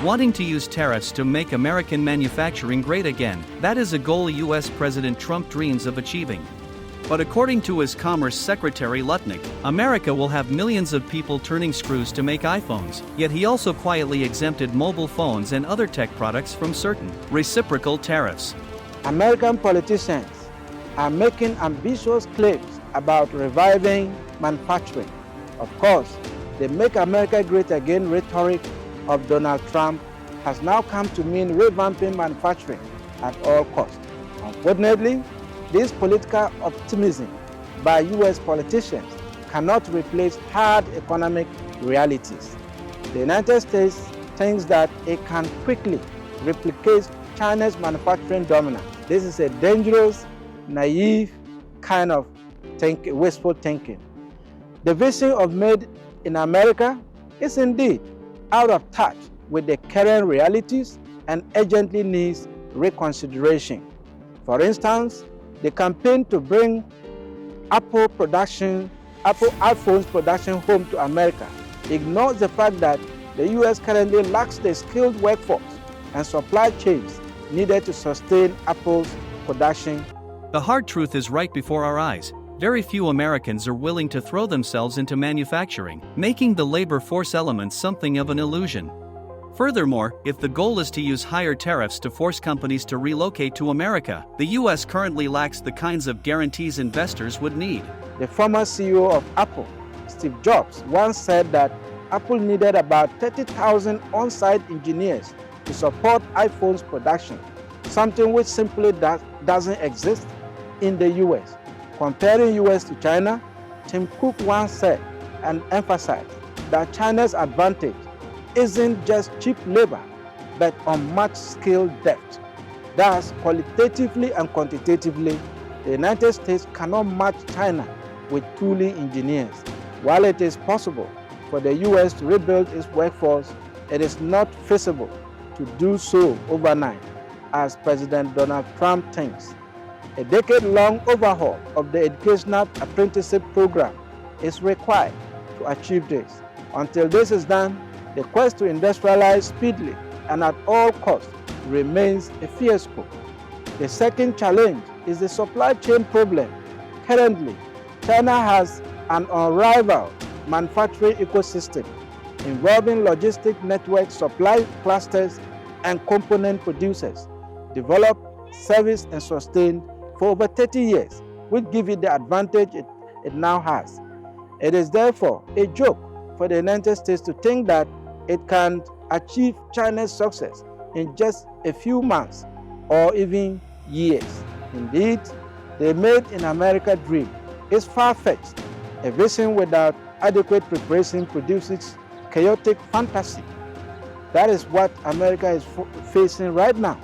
wanting to use tariffs to make American manufacturing great again. That is a goal US President Trump dreams of achieving. But according to his Commerce Secretary Lutnick, America will have millions of people turning screws to make iPhones, yet he also quietly exempted mobile phones and other tech products from certain reciprocal tariffs. American politicians are making ambitious claims about reviving manufacturing. Of course, the Make America Great Again rhetoric of Donald Trump has now come to mean revamping manufacturing at all costs. Unfortunately, this political optimism by US politicians cannot replace hard economic realities. The United States thinks that it can quickly replicate China's manufacturing dominance. This is a dangerous, naive kind of wasteful thinking. The vision of Made in America is indeed out of touch with the current realities and urgently needs reconsideration. For instance, the campaign to bring Apple iPhones production home to America ignores the fact that the US currently lacks the skilled workforce and supply chains needed to sustain Apple's production. The hard truth is right before our eyes. Very few Americans are willing to throw themselves into manufacturing, making the labor force element something of an illusion. Furthermore, if the goal is to use higher tariffs to force companies to relocate to America, the US currently lacks the kinds of guarantees investors would need. The former CEO of Apple, Steve Jobs, once said that Apple needed about 30,000 on-site engineers to support iPhone's production, something which simply doesn't exist in the US. Comparing US to China, Tim Cook once said and emphasized that China's advantage isn't just cheap labor, but unmatched skill depth. Thus, qualitatively and quantitatively, the United States cannot match China with tooling engineers. While it is possible for the US to rebuild its workforce, it is not feasible to do so overnight, as President Donald Trump thinks. A decade-long overhaul of the educational apprenticeship program is required to achieve this. Until this is done, the quest to industrialize speedily and at all costs remains a fiasco. The second challenge is the supply chain problem. Currently, China has an unrivaled manufacturing ecosystem involving logistic network supply clusters and component producers, developed, serviced, and sustained for over 30 years, which give it the advantage it now has. It is therefore a joke for the United States to think that it can achieve China's success in just a few months or even years. Indeed, the Made in America dream is far-fetched. A vision without adequate preparation produces chaotic fantasy. That is what America is facing right now.